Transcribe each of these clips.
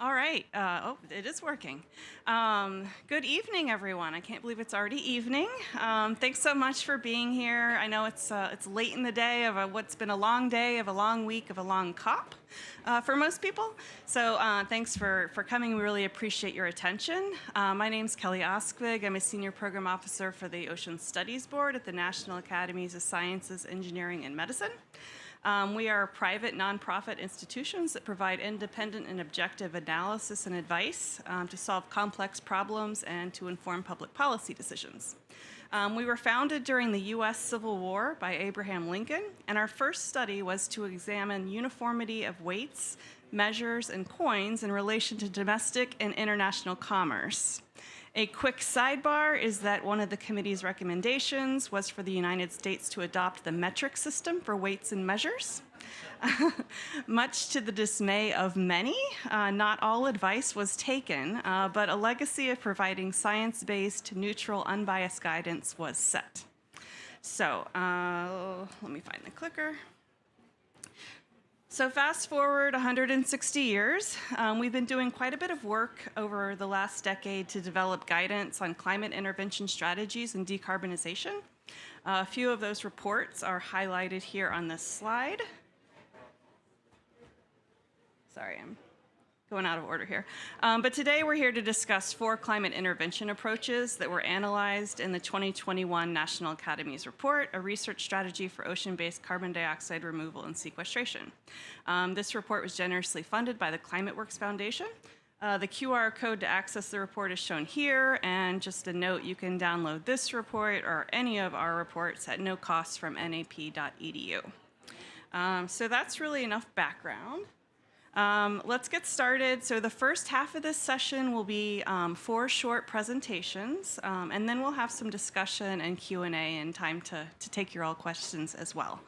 All right. Oh, it is working. Good evening, everyone. I can't believe it's already evening. Thanks so much for being here. I know it's late in the day of what's been a long day, of a long week, of a long COP for most people. So thanks for coming. We really appreciate your attention. My name's Kelly Oskvig. I'm a Senior Program Officer for the Ocean Studies Board at the National Academies of Sciences, Engineering, and Medicine. We are private nonprofit institutions that provide independent and objective analysis and advice to solve complex problems and to inform public policy decisions. We were founded during the U.S. Civil War by Abraham Lincoln, and our first study was to examine uniformity of weights, measures, and coins in relation to domestic and international commerce. A quick sidebar is that one of the committee's recommendations was for the United States to adopt the metric system for weights and measures. Much to the dismay of many, not all advice was taken, but a legacy of providing science-based, neutral, unbiased guidance was set. So let me find the clicker. So fast forward 160 years, we've been doing quite a bit of work over the last decade to develop guidance on climate intervention strategies and decarbonization. A few of those reports are highlighted here on this slide. Sorry, I'm going out of order here. But today we're here to discuss 4 climate intervention approaches that were analyzed in the 2021 National Academies report, a research strategy for ocean-based carbon dioxide removal and sequestration. This report was generously funded by the ClimateWorks Foundation. The QR code to access the report is shown here, and just a note, you can download this report or any of our reports at no cost from nap.edu. So that's really enough background. Let's get started. So the first half of this session will be 4 short presentations, and then we'll have some discussion and Q&A and time to take your all questions as well.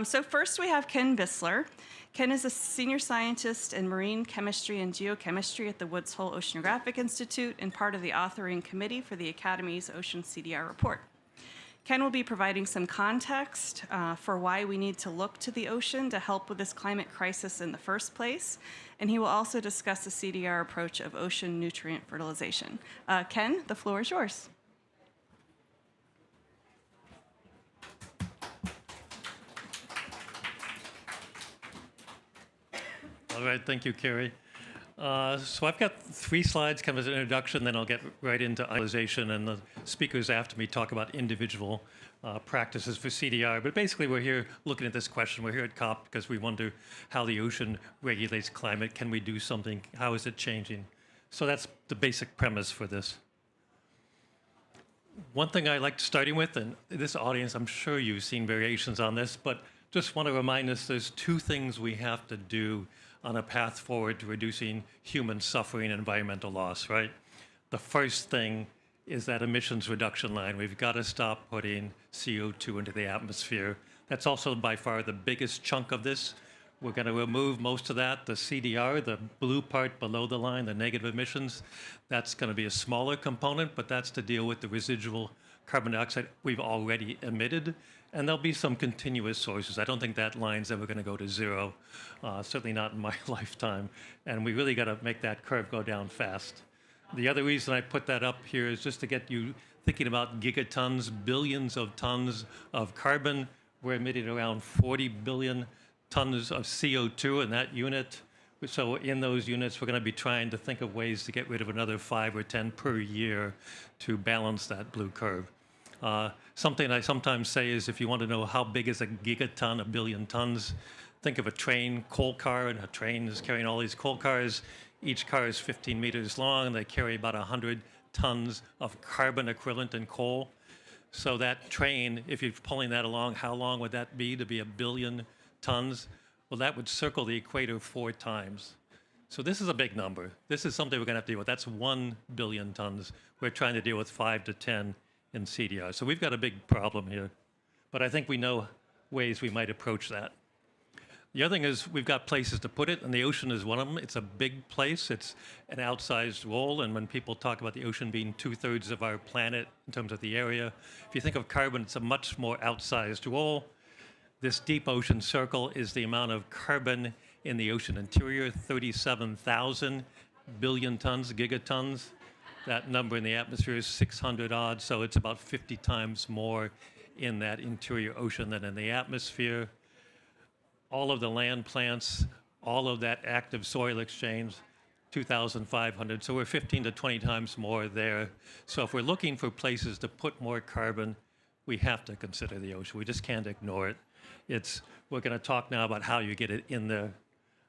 So first we have Ken Buesseler. Ken is a senior scientist in marine chemistry and geochemistry at the Woods Hole Oceanographic Institute and part of the authoring committee for the Academy's Ocean CDR report. Ken will be providing some context for why we need to look to the ocean to help with this climate crisis in the first place, and he will also discuss the CDR approach of ocean nutrient fertilization. Ken, the floor is yours. All right, thank you, Kerry. So I've got 3 slides kind of as an introduction, then I'll get right into analyzation, and the speakers after me talk about individual practices for CDR. But basically, we're here looking at this question. We're here at COP because we wonder how the ocean regulates climate. Can we do something? How is it changing? So that's the basic premise for this. One thing I like starting with, and this audience, I'm sure you've seen variations on this, but just want to remind us there's 2 things we have to do on a path forward to reducing human suffering and environmental loss, right? The first thing is that emissions reduction line. We've got to stop putting CO2 into the atmosphere. That's also by far the biggest chunk of this. We're going to remove most of that. The CDR, the blue part below the line, the negative emissions, that's going to be a smaller component, but that's to deal with the residual carbon dioxide we've already emitted. And there'll be some continuous sources. I don't think that line's ever going to go to 0, certainly not in my lifetime. And we really got to make that curve go down fast. The other reason I put that up here is just to get you thinking about gigatons, billions of tons of carbon. We're emitting around 40 billion tons of CO2 in that unit. So in those units, we're going to be trying to think of ways to get rid of another 5 or 10 per year to balance that blue curve. Something I sometimes say is if you want to know how big is a gigaton, a billion tons, think of a train, coal car, and a train is carrying all these coal cars. Each car is 15 meters long, and they carry about 100 tons of carbon equivalent in coal. So that train, if you're pulling that along, how long would that be to be a billion tons? Well, that would circle the equator 4 times. So this is a big number. This is something we're going to have to deal with. That's 1 billion tons. We're trying to deal with 5 to 10 in CDR. So we've got a big problem here. But I think we know ways we might approach that. The other thing is we've got places to put it, and the ocean is one of them. It's a big place. It's an outsized role, and when people talk about the ocean being 2/3 of our planet in terms of the area, if you think of carbon, it's a much more outsized role. This deep ocean circle is the amount of carbon in the ocean interior, 37,000 billion tons, gigatons. That number in the atmosphere is 600 odd, so it's about 50 times more in that interior ocean than in the atmosphere. All of the land plants, all of that active soil exchange, 2,500. So we're 15 to 20 times more there. So if we're looking for places to put more carbon, we have to consider the ocean. We just can't ignore it. We're going to talk now about how you get it in there.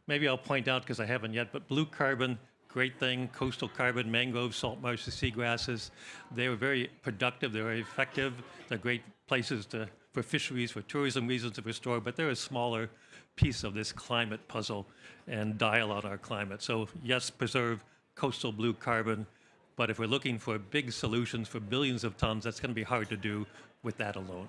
Maybe I'll point out, because I haven't yet, but blue carbon, great thing. Coastal carbon, mangroves, salt marshes, seagrasses. They were very productive. They're very effective. They're great places for fisheries, for tourism reasons to restore, but they're a smaller piece of this climate puzzle and dial on our climate. So yes, preserve coastal blue carbon, but if we're looking for big solutions for billions of tons, that's going to be hard to do with that alone.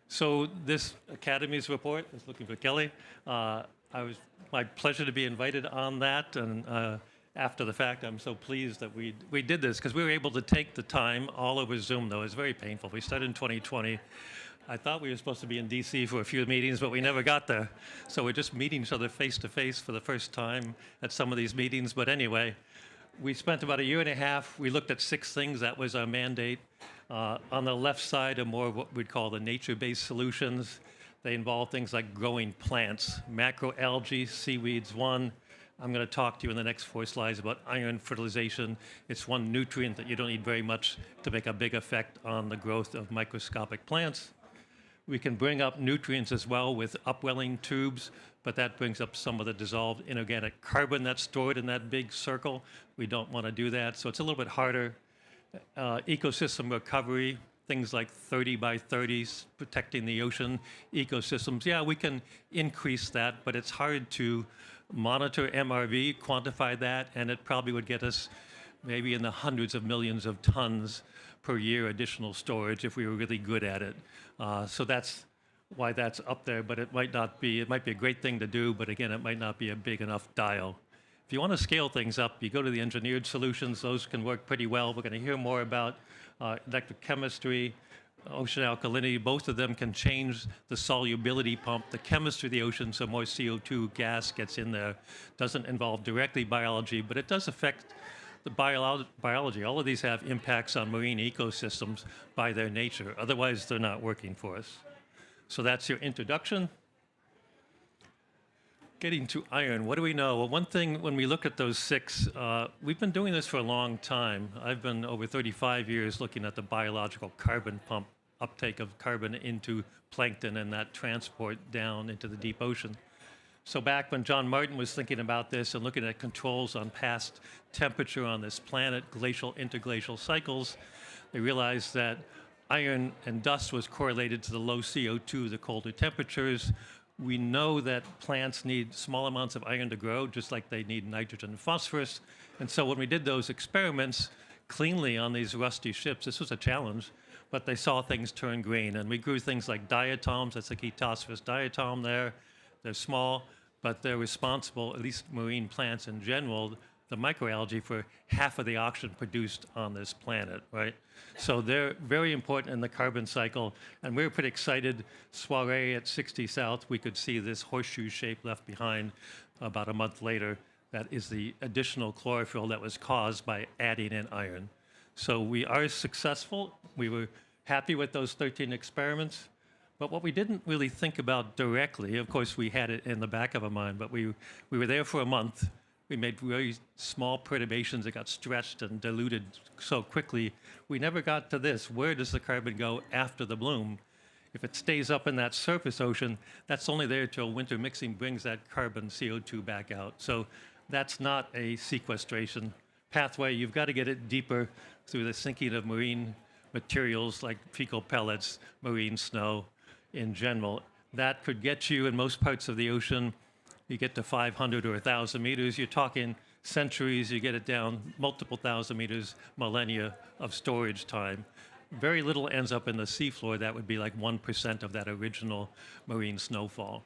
So this Academies report, I was looking for Kelly. My pleasure to be invited on that, and after the fact, I'm so pleased that we did this, because we were able to take the time all over Zoom, though. It was very painful. We started in 2020. I thought we were supposed to be in DC for a few meetings, but we never got there. So we're just meeting each other face to face for the first time at some of these meetings. But anyway, we spent about a year and a half. We looked at 6 things. That was our mandate. On the left side are more of what we'd call the nature-based solutions. They involve things like growing plants, macroalgae, seaweeds, one. I'm going to talk to you in the next 4 slides about iron fertilization. It's one nutrient that you don't need very much to make a big effect on the growth of microscopic plants. We can bring up nutrients as well with upwelling tubes, but that brings up some of the dissolved inorganic carbon that's stored in that big circle. We don't want to do that, so it's a little bit harder. Ecosystem recovery, things like 30 by 30s, protecting the ocean ecosystems. Yeah, we can increase that, but it's hard to monitor MRV, quantify that, and it probably would get us maybe in the hundreds of millions of tons per year additional storage if we were really good at it. So that's why that's up there, but it might be a great thing to do, but again, it might not be a big enough dial. If you want to scale things up, you go to the engineered solutions. Those can work pretty well. We're going to hear more about electrochemistry, ocean alkalinity. Both of them can change the solubility pump, the chemistry of the ocean, so more CO2 gas gets in there. Doesn't involve directly biology, but it does affect the biology. All of these have impacts on marine ecosystems by their nature. Otherwise, they're not working for us. So that's your introduction. Getting to iron, what do we know? Well, one thing, when we look at those 6, we've been doing this for a long time. I've been over 35 years looking at the biological carbon pump, uptake of carbon into plankton and that transport down into the deep ocean. So back when John Martin was thinking about this and looking at controls on past temperature on this planet, glacial, interglacial cycles, they realized that iron and dust was correlated to the low CO2, the colder temperatures. We know that plants need small amounts of iron to grow, just like they need nitrogen and phosphorus. And so when we did those experiments cleanly on these rusty ships, this was a challenge, but they saw things turn green. And we grew things like diatoms. That's a ketophosphorus diatom there. They're small, but they're responsible, at least marine plants in general, the microalgae, for half of the oxygen produced on this planet, right? So they're very important in the carbon cycle, and we were pretty excited. Soiree at 60 South, we could see this horseshoe shape left behind about a month later. That is the additional chlorophyll that was caused by adding in iron. So we are successful. We were happy with those 13 experiments. But what we didn't really think about directly, of course, we had it in the back of our mind, but we were there for a month. We made very small perturbations that got stretched and diluted so quickly. We never got to this. Where does the carbon go after the bloom? If it stays up in that surface ocean, that's only there till winter mixing brings that carbon CO2 back out. So that's not a sequestration pathway. You've got to get it deeper through the sinking of marine materials like fecal pellets, marine snow in general. That could get you in most parts of the ocean. You get to 500 or 1,000 meters, you're talking centuries, you get it down multiple thousand meters, millennia of storage time. Very little ends up in the seafloor. That would be like 1% of that original marine snowfall.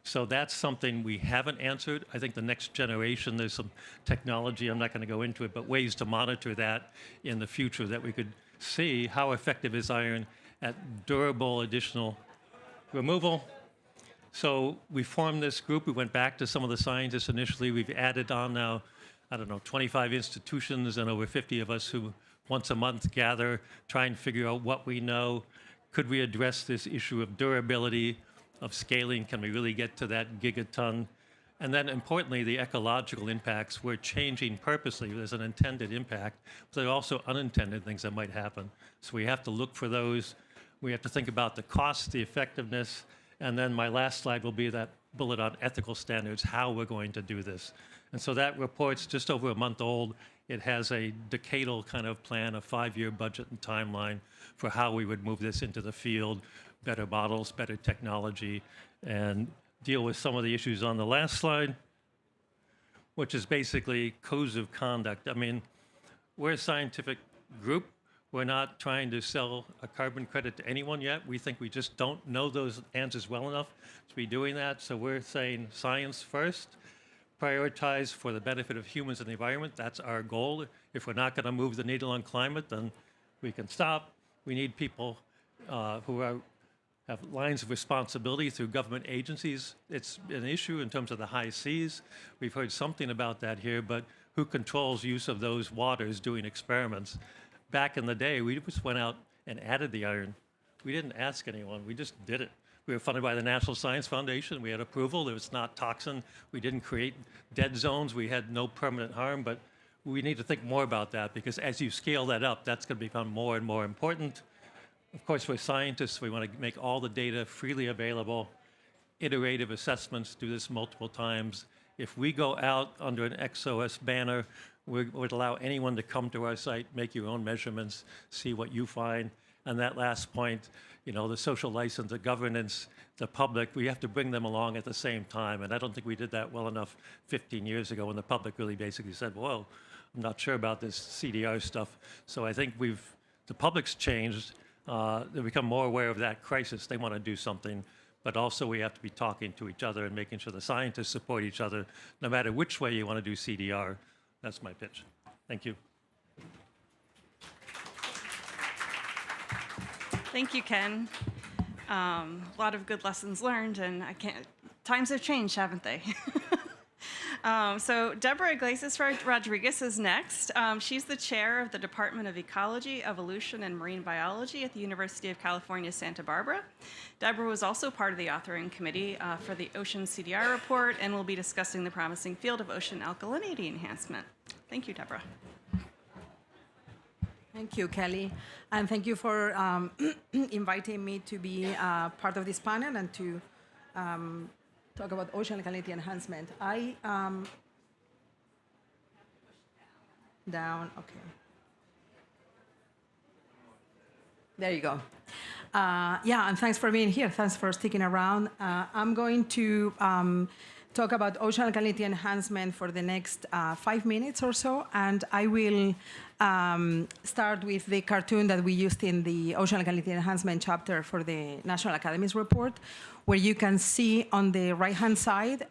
So that's something we haven't answered. I think the next generation, there's some technology, I'm not going to go into it, but ways to monitor that in the future that we could see how effective is iron at durable additional removal. So we formed this group. We went back to some of the scientists initially. We've added on now, I don't know, 25 institutions and over 50 of us who once a month gather, try and figure out what we know. Could we address this issue of durability, of scaling? Can we really get to that gigaton? And then importantly, the ecological impacts. We're changing purposely. There's an intended impact, but there are also unintended things that might happen. So we have to look for those. We have to think about the cost, the effectiveness, and then my last slide will be that bullet on ethical standards, how we're going to do this. And so that report's just over a month old. It has a decadal kind of plan, a 5-year budget and timeline for how we would move this into the field, better models, better technology, and deal with some of the issues on the last slide, which is basically codes of conduct. I mean, we're a scientific group. We're not trying to sell a carbon credit to anyone yet. We think we just don't know those answers well enough to be doing that. So we're saying science first, prioritize for the benefit of humans and the environment. That's our goal. If we're not going to move the needle on climate, then we can stop. We need people who have lines of responsibility through government agencies. It's an issue in terms of the high seas. We've heard something about that here, but who controls use of those waters doing experiments? Back in the day, we just went out and added the iron. We didn't ask anyone. We just did it. We were funded by the National Science Foundation. We had approval. It was not toxin. We didn't create dead zones. We had no permanent harm, but we need to think more about that because as you scale that up, that's going to become more and more important. Of course, we're scientists. We want to make all the data freely available, iterative assessments, do this multiple times. If we go out under an XOS banner, we would allow anyone to come to our site, make your own measurements, see what you find. And that last point, you know, the social license, the governance, the public, we have to bring them along at the same time. And I don't think we did that well enough 15 years ago when the public really basically said, whoa, I'm not sure about this CDR stuff. So I think the public's changed. They become more aware of that crisis. They want to do something. But also we have to be talking to each other and making sure the scientists support each other, no matter which way you want to do CDR. That's my pitch. Thank you. Thank you, Ken. A lot of good lessons learned, and times have changed, haven't they? So Debora Iglesias-Rodriguez is next. She's the chair of the Department of Ecology, Evolution, and Marine Biology at the University of California, Santa Barbara. Debora was also part of the authoring committee for the Ocean CDR report and will be discussing the promising field of ocean alkalinity enhancement. Thank you, Debora. Thank you, Kelly. And thank you for inviting me to be part of this panel and to talk about ocean alkalinity enhancement. Down, okay. There you go. Yeah, and thanks for being here. Thanks for sticking around. I'm going to talk about ocean alkalinity enhancement for the next 5 minutes or so, and I will start with the cartoon that we used in the ocean alkalinity enhancement chapter for the National Academies report, where you can see on the right-hand side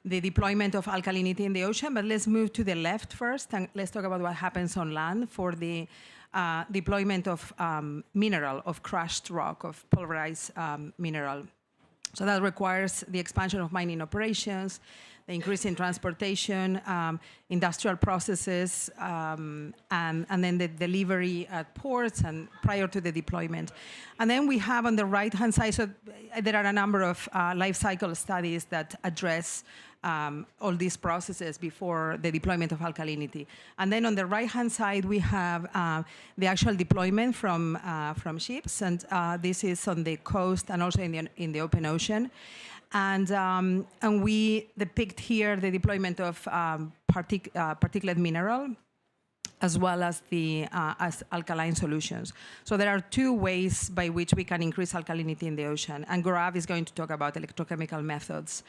the deployment of alkalinity in the ocean. But let's move to the left first, and let's talk about what happens on land for the deployment of mineral, of crushed rock, of pulverized mineral. So that requires the expansion of mining operations, the increase in transportation, industrial processes, and then the delivery at ports and prior to the deployment. And then we have on the right-hand side, so there are a number of life cycle studies that address all these processes before the deployment of alkalinity. And then on the right-hand side, we have the actual deployment from ships, and this is on the coast and also in the open ocean. And we depict here the deployment of particulate mineral, as well as the as alkaline solutions. So there are two ways by which we can increase alkalinity in the ocean, and Gaurav is going to talk about electrochemical methods.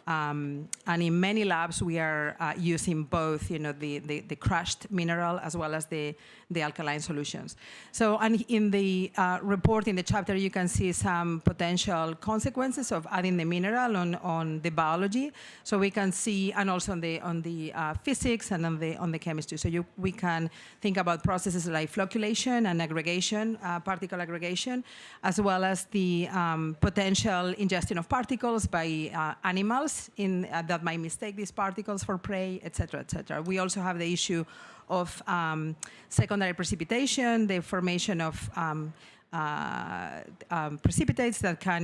And in many labs, we are using both, the crushed mineral as well as the alkaline solutions. So, and in the report, in the chapter, you can see some potential consequences of adding the mineral on the biology. So we can see, and also on the physics and on the chemistry. So we can can think about processes like flocculation and aggregation, particle aggregation, as well as the potential ingestion of particles by animals that might mistake these particles for prey, et cetera, et cetera. We also have the issue of secondary precipitation, the formation of precipitates that can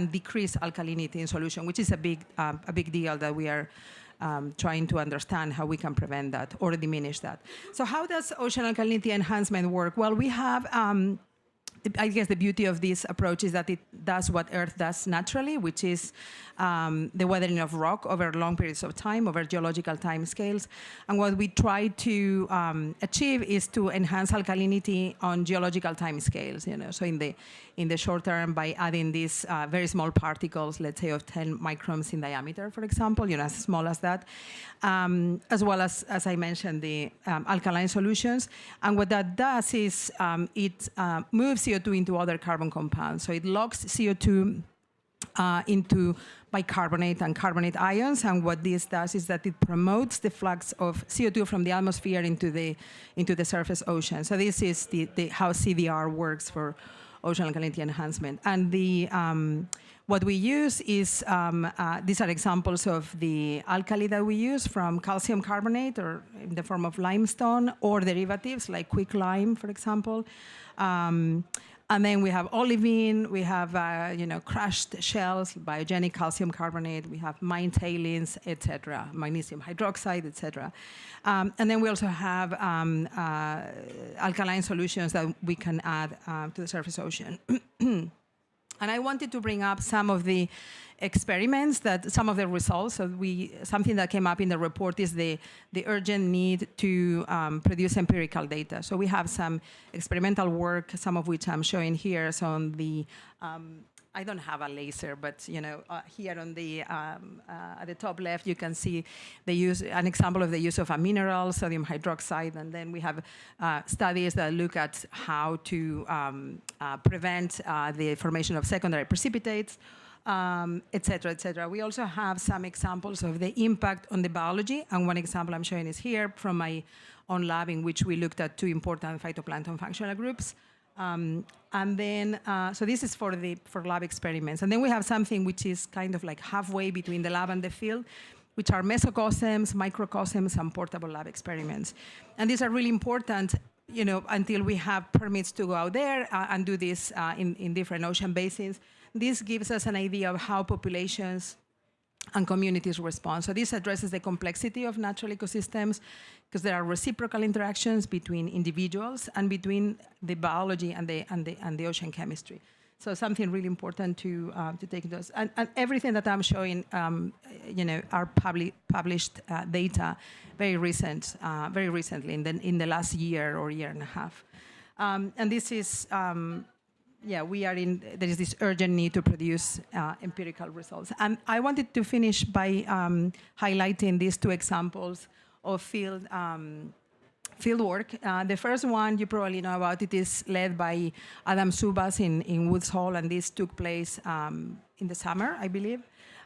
decrease alkalinity in solution, which is a big deal that we are trying to understand how we can prevent that or diminish that. So how does ocean alkalinity enhancement work? Well, we have, I guess the beauty of this approach is that it does what Earth does naturally, which is the weathering of rock over long periods of time, over geological time scales. And what we try to achieve is to enhance alkalinity on geological time scales. So in the short term, by adding these very small particles, let's say of 10 microns in diameter, for example, as small as that, as well as I mentioned, the alkaline solutions. And what that does is it moves CO2 into other carbon compounds. So it locks CO2 into bicarbonate and carbonate ions, and what this does is that it promotes the flux of CO2 from the atmosphere into the surface ocean. So this is how CDR works for ocean alkalinity enhancement. And what we use is, these are examples of the alkali that we use from calcium carbonate or in the form of limestone or derivatives like quicklime, for example. And then we have olivine, we have crushed shells, biogenic calcium carbonate, we have mine tailings, etc., magnesium hydroxide, etc. And then we also have alkaline solutions that we can add to the surface ocean. And I wanted to bring up some of the experiments, some of the results. So something that came up in the report is the urgent need to produce empirical data. So we have some experimental work, some of which I'm showing here. So on the, I don't have a laser, but here on the at the top left, you can see an example of the use of a mineral, sodium hydroxide, and then we have studies that look at how to prevent the formation of secondary precipitates, et cetera, et cetera. We also have some examples of the impact on the biology, and one example I'm showing is here from my own lab, in which we looked at two important phytoplankton functional groups. And then, so this is for lab experiments. And then we have something which is kind of like halfway between the lab and the field, which are mesocosms, microcosms, and portable lab experiments. And these are really important, until we have permits to go out there and do this in different ocean basins. This gives us an idea of how populations and communities respond. So this addresses the complexity of natural ecosystems, because there are reciprocal interactions between individuals and between the biology and the ocean chemistry. So something really important to take into us. And everything that I'm showing, are published data, very recently in the last year or year and a half. And this is. There is this urgent need to produce empirical results. And I wanted to finish by highlighting these two examples of field work. The first one you probably know about. It is led by Adam Subas in Woods Hole, and this took place in the summer, I believe.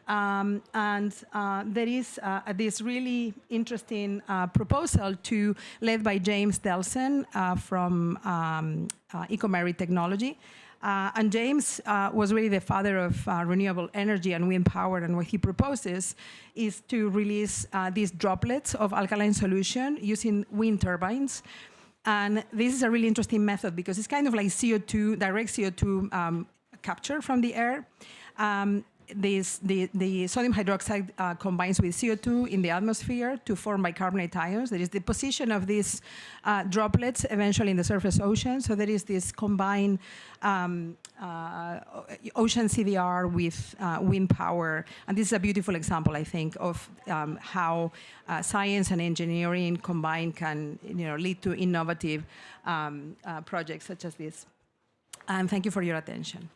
There is this really interesting proposal led by James Delson from Ecomerit Technology. And James was really the father of renewable energy and wind power, and what he proposes is to release these droplets of alkaline solution using wind turbines. And this is a really interesting method because it's kind of like CO2, direct CO2 capture from the air. The sodium hydroxide combines with CO2 in the atmosphere to form bicarbonate ions. There is the position of these droplets eventually in the surface ocean. So there is this combined ocean CDR with wind power. And this is a beautiful example, I think, of how science and engineering combined can lead to innovative projects such as this. And thank you for your attention.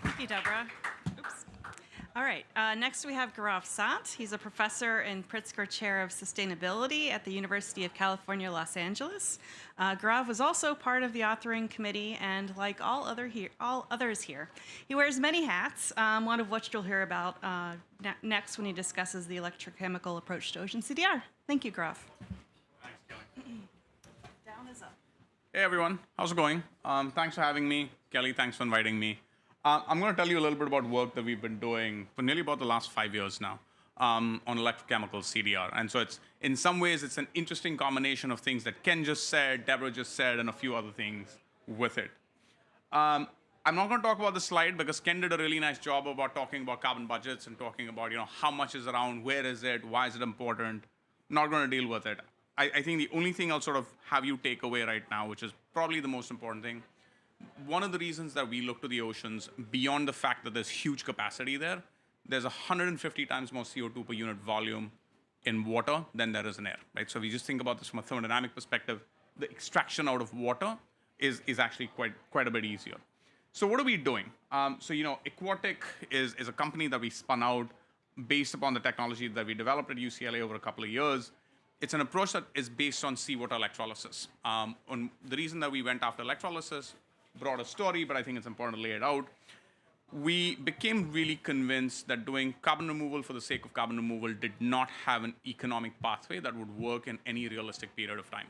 Thank you, Debora. Oops. All right. Next, we have Gaurav Sant. He's a professor and Pritzker Chair of Sustainability at the University of California, Los Angeles. Gaurav was also part of the authoring committee, and like all others here, he wears many hats, one of which you'll hear about next when he discusses the electrochemical approach to ocean CDR. Thank you, Gaurav. Thanks, Kelly. Down is up. Hey, everyone. How's it going? Thanks for having me. Kelly, thanks for inviting me. I'm going to tell you a little bit about work that we've been doing for nearly about the last 5 years now on electrochemical CDR. And so in some ways, it's an interesting combination of things that Ken just said, Debora just said, and a few other things with it. I'm not going to talk about the slide because Ken did a really nice job about talking about carbon budgets and talking about how much is around, where is it, why is it important. Not going to deal with it. I think the only thing I'll sort of have you take away right now, which is probably the most important thing, one of the reasons that we look to the oceans, beyond the fact that there's huge capacity there, there's 150 times more CO2 per unit volume in water than there is in air, right? So if you just think about this from a thermodynamic perspective, the extraction out of water is actually quite a bit easier. So what are we doing? Aquatic is a company that we spun out based upon the technology that we developed at UCLA over a couple of years. It's an approach that is based on seawater electrolysis. And the reason that we went after electrolysis, broader story, but I think it's important to lay it out. We became really convinced that doing carbon removal for the sake of carbon removal did not have an economic pathway that would work in any realistic period of time.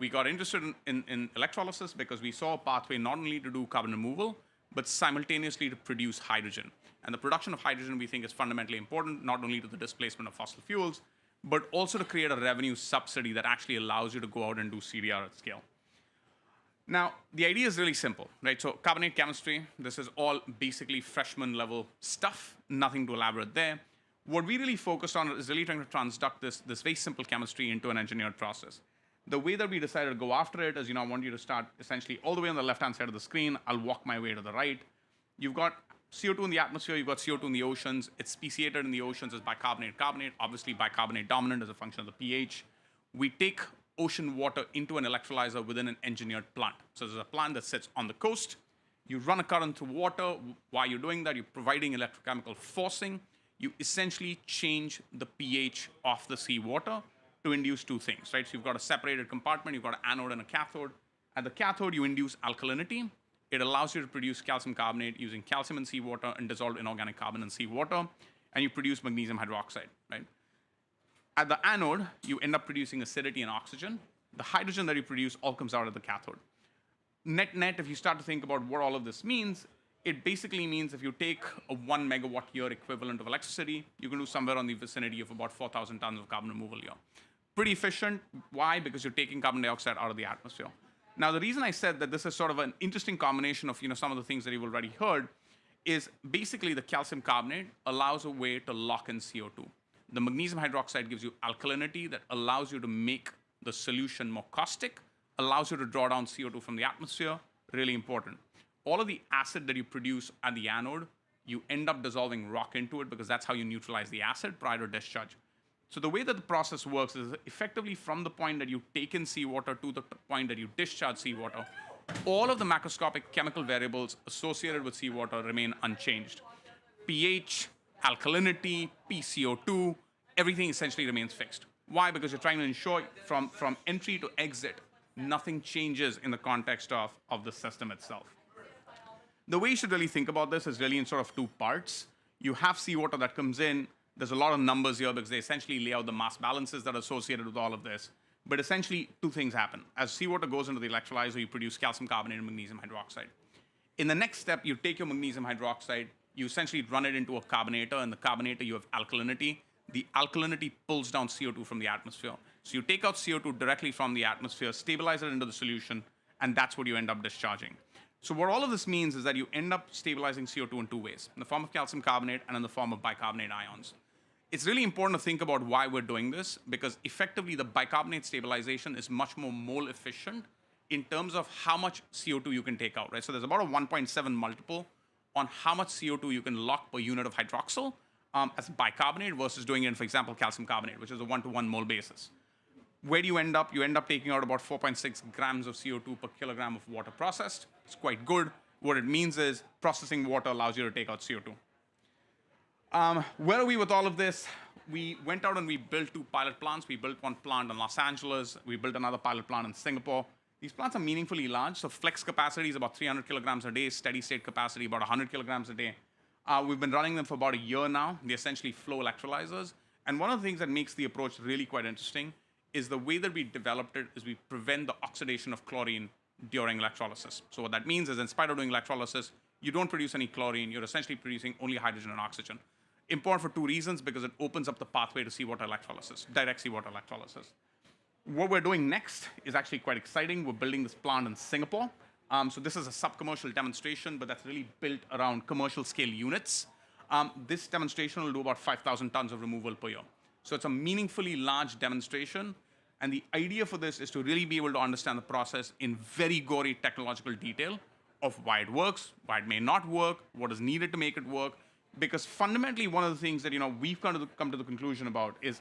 We got interested in electrolysis because we saw a pathway not only to do carbon removal, but simultaneously to produce hydrogen. And the production of hydrogen we think is fundamentally important, not only to the displacement of fossil fuels, but also to create a revenue subsidy that actually allows you to go out and do CDR at scale. Now, the idea is really simple, right? So carbonate chemistry, this is all basically freshman level stuff, nothing to elaborate there. What we really focused on is really trying to transduct this very simple chemistry into an engineered process. The way that we decided to go after it is, I want you to start essentially all the way on the left-hand side of the screen. I'll walk my way to the right. You've got CO2 in the atmosphere, you've got CO2 in the oceans. It's speciated in the oceans as bicarbonate, carbonate, obviously bicarbonate dominant as a function of the pH. We take ocean water into an electrolyzer within an engineered plant. So there's a plant that sits on the coast. You run a current through water. While you're doing that, you're providing electrochemical forcing. You essentially change the pH of the seawater to induce two things, right? So you've got a separated compartment. You've got an anode and a cathode. At the cathode, you induce alkalinity. It allows you to produce calcium carbonate using calcium in seawater and dissolved inorganic carbon in seawater. And you produce magnesium hydroxide, right? At the anode, you end up producing acidity and oxygen. The hydrogen that you produce all comes out of the cathode. Net, if you start to think about what all of this means, it basically means if you take a 1 megawatt year equivalent of electricity, you can do somewhere on the vicinity of about 4,000 tons of carbon removal a year. Pretty efficient. Why? Because you're taking carbon dioxide out of the atmosphere. Now, the reason I said that this is sort of an interesting combination of some of the things that you've already heard is basically the calcium carbonate allows a way to lock in CO2. The magnesium hydroxide gives you alkalinity that allows you to make the solution more caustic, allows you to draw down CO2 from the atmosphere, really important. All of the acid that you produce at the anode, you end up dissolving rock into it because that's how you neutralize the acid prior to discharge. So the way that the process works is effectively from the point that you take in seawater to the point that you discharge seawater, all of the macroscopic chemical variables associated with seawater remain unchanged. pH, alkalinity, PCO2, everything essentially remains fixed. Why? Because you're trying to ensure from entry to exit, nothing changes in the context of the system itself. The way you should really think about this is really in sort of two parts. You have seawater that comes in. There's a lot of numbers here because they essentially lay out the mass balances that are associated with all of this. But essentially, two things happen. As seawater goes into the electrolyzer, you produce calcium carbonate and magnesium hydroxide. In the next step, you take your magnesium hydroxide, you essentially run it into a carbonator. In the carbonator, you have alkalinity. The alkalinity pulls down CO2 from the atmosphere. So you take out CO2 directly from the atmosphere, stabilize it into the solution, and that's what you end up discharging. So what all of this means is that you end up stabilizing CO2 in two ways, in the form of calcium carbonate and in the form of bicarbonate ions. It's really important to think about why we're doing this, because effectively the bicarbonate stabilization is much more mole efficient in terms of how much CO2 you can take out, right? So there's about a 1.7 multiple on how much CO2 you can lock per unit of hydroxyl as bicarbonate versus doing it in, for example, calcium carbonate, which is a 1-to-1 mole basis. Where do you end up? You end up taking out about 4.6 grams of CO2 per kilogram of water processed. It's quite good. What it means is processing water allows you to take out CO2. Where are we with all of this? We went out and we built 2 pilot plants. We built one plant in Los Angeles. We built another pilot plant in Singapore. These plants are meaningfully large. So flex capacity is about 300 kilograms a day. Steady state capacity about 100 kilograms a day. We've been running them for about a year now. They essentially flow electrolyzers. And one of the things that makes the approach really quite interesting is the way that we developed it is we prevent the oxidation of chlorine during electrolysis. So what that means is in spite of doing electrolysis, you don't produce any chlorine. You're essentially producing only hydrogen and oxygen. Important for 2 reasons, because it opens up the pathway to seawater electrolysis, direct seawater electrolysis. What we're doing next is actually quite exciting. We're building this plant in Singapore. So this is a sub-commercial demonstration, but that's really built around commercial scale units. This demonstration will do about 5,000 tons of removal per year. So it's a meaningfully large demonstration. And the idea for this is to really be able to understand the process in very gory technological detail of why it works, why it may not work, what is needed to make it work. Because fundamentally, one of the things that we've come to the conclusion about is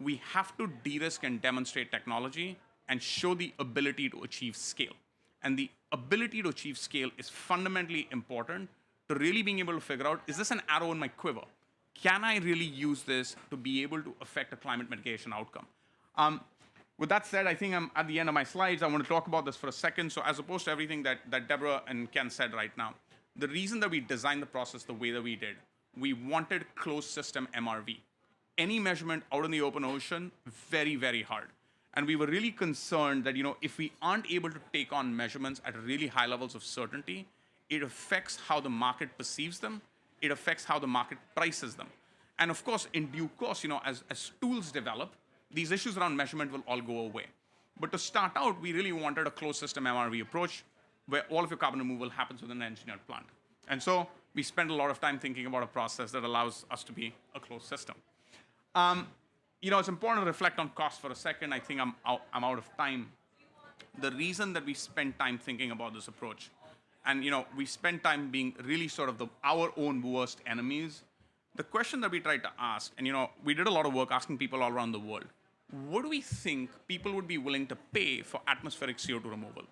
we have to de-risk and demonstrate technology and show the ability to achieve scale. And the ability to achieve scale is fundamentally important to really being able to figure out, is this an arrow in my quiver? Can I really use this to be able to affect a climate mitigation outcome? With that said, I think I'm at the end of my slides. I want to talk about this for a second. So as opposed to everything that Debora and Ken said right now, the reason that we designed the process the way that we did, we wanted closed system MRV. Any measurement out in the open ocean, very, very hard. And we were really concerned that if we aren't able to take on measurements at really high levels of certainty, it affects how the market perceives them. It affects how the market prices them. And of course, in due course, as tools develop, these issues around measurement will all go away. But to start out, we really wanted a closed system MRV approach where all of your carbon removal happens within an engineered plant. And so we spent a lot of time thinking about a process that allows us to be a closed system. It's important to reflect on cost for a second. I think I'm out of time. The reason that we spend time thinking about this approach, and we spend time being really sort of our own worst enemies, the question that we tried to ask, and we did a lot of work asking people all around the world, what do we think people would be willing to pay for atmospheric CO2 removal?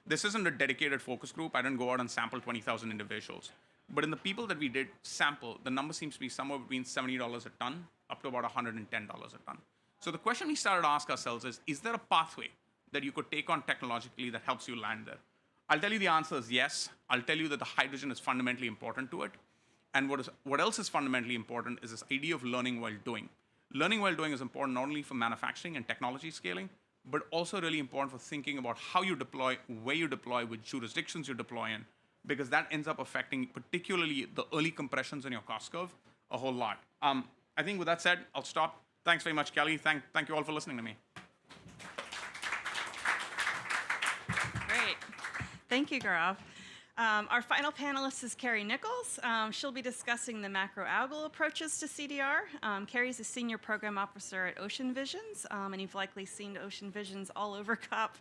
This isn't a dedicated focus group. I didn't go out and sample 20,000 individuals. But in the people that we did sample, the number seems to be somewhere between $70 a ton up to about $110 a ton. So the question we started to ask ourselves is there a pathway that you could take on technologically that helps you land there? I'll tell you the answer is yes. I'll tell you that the hydrogen is fundamentally important to it. And what else is fundamentally important is this idea of learning while doing. Learning while doing is important not only for manufacturing and technology scaling, but also really important for thinking about how you deploy, where you deploy, which jurisdictions you deploy in, because that ends up affecting particularly the early compressions in your cost curve a whole lot. I think with that said, I'll stop. Thanks very much, Kelly. Thank you all for listening to me. Great. Thank you, Gaurav. Our final panelist is Kerry Nickols. She'll be discussing the macroalgal approaches to CDR. Kerry's a senior program officer at Ocean Visions, and you've likely seen Ocean Visions all over COP,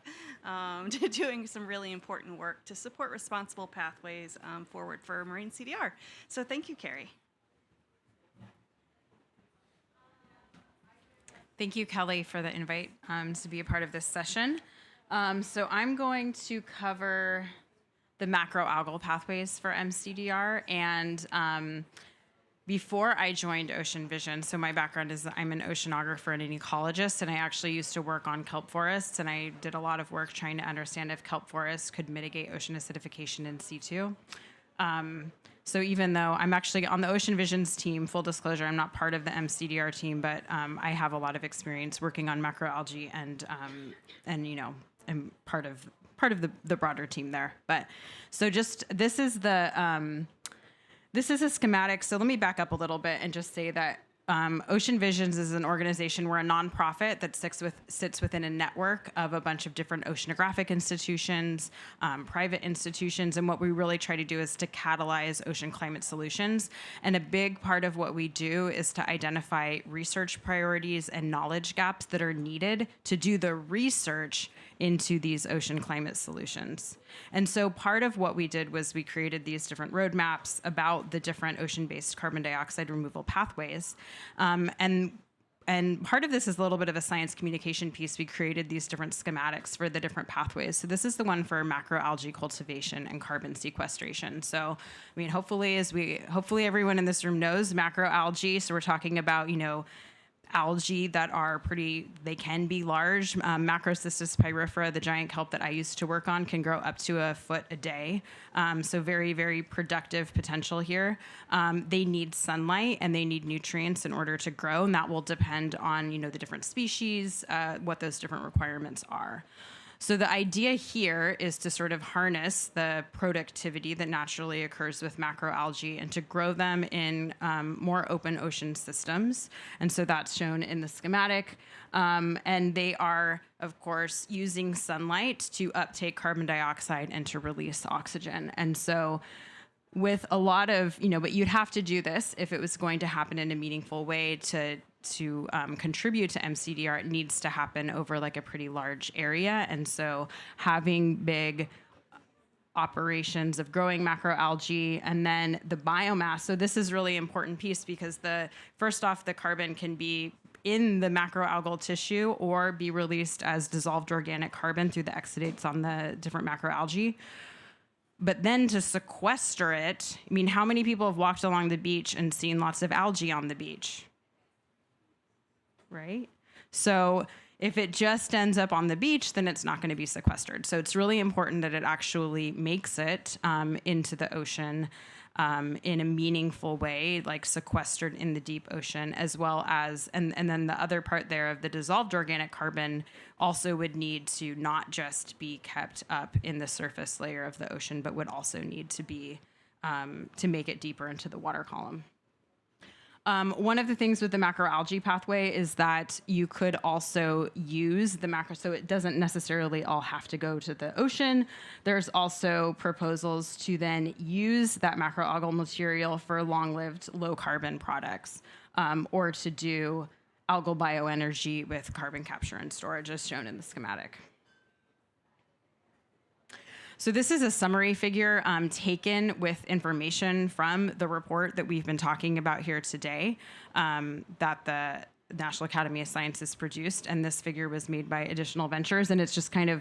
doing some really important work to support responsible pathways forward for marine CDR. So thank you, Kerry. Thank you, Kelly, for the invite to be a part of this session. So I'm going to cover the macroalgal pathways for MCDR. And before I joined Ocean Vision, so my background is I'm an oceanographer and an ecologist, and I actually used to work on kelp forests, and I did a lot of work trying to understand if kelp forests could mitigate ocean acidification in situ. So even though I'm actually on the Ocean Visions team, full disclosure, I'm not part of the MCDR team, but I have a lot of experience working on macroalgae and I'm part of the broader team there. But so just this is a schematic. So let me back up a little bit and just say that Ocean Visions is an organization. We're a nonprofit that sits within a network of a bunch of different oceanographic institutions, private institutions, and what we really try to do is to catalyze ocean climate solutions. And a big part of what we do is to identify research priorities and knowledge gaps that are needed to do the research into these ocean climate solutions. And so part of what we did was we created these different roadmaps about the different ocean-based carbon dioxide removal pathways. And and part of this is a little bit of a science communication piece. We created these different schematics for the different pathways. So this is the one for macroalgae cultivation and carbon sequestration. So, I mean, hopefully everyone in this room knows macroalgae. So we're talking about, algae that are they can be large. Macrocystis pyrifera, the giant kelp that I used to work on, can grow up to a foot a day. So very, very productive potential here. They need sunlight and they need nutrients in order to grow, and that will depend on, the different species, what those different requirements are. So the idea here is to sort of harness the productivity that naturally occurs with macroalgae and to grow them in more open ocean systems. And so that's shown in the schematic. And they are, of course, using sunlight to uptake carbon dioxide and to release oxygen. And so with a lot of, but you'd have to do this if it was going to happen in a meaningful way to contribute to MCDR. It needs to happen over like a pretty large area. And so having big operations of growing macroalgae and then the biomass. So this is really important piece because first off, the carbon can be in the macroalgal tissue or be released as dissolved organic carbon through the exudates on the different macroalgae. But then to sequester it, I mean, how many people have walked along the beach and seen lots of algae on the beach? Right? So if it just ends up on the beach, then it's not going to be sequestered. So it's really important that it actually makes it into the ocean in a meaningful way, like sequestered in the deep ocean, as well as, and then the other part there of the dissolved organic carbon also would need to not just be kept up in the surface layer of the ocean, but would also need to be, to make it deeper into the water column. One of the things with the macroalgae pathway is that you could also use the so it doesn't necessarily all have to go to the ocean. There's also proposals to then use that macroalgal material for long-lived low-carbon products, or to do algal bioenergy with carbon capture and storage, as shown in the schematic. So this is a summary figure taken with information from the report that we've been talking about here today, that the National Academy of Sciences produced, and this figure was made by Additional Ventures, and it's just kind of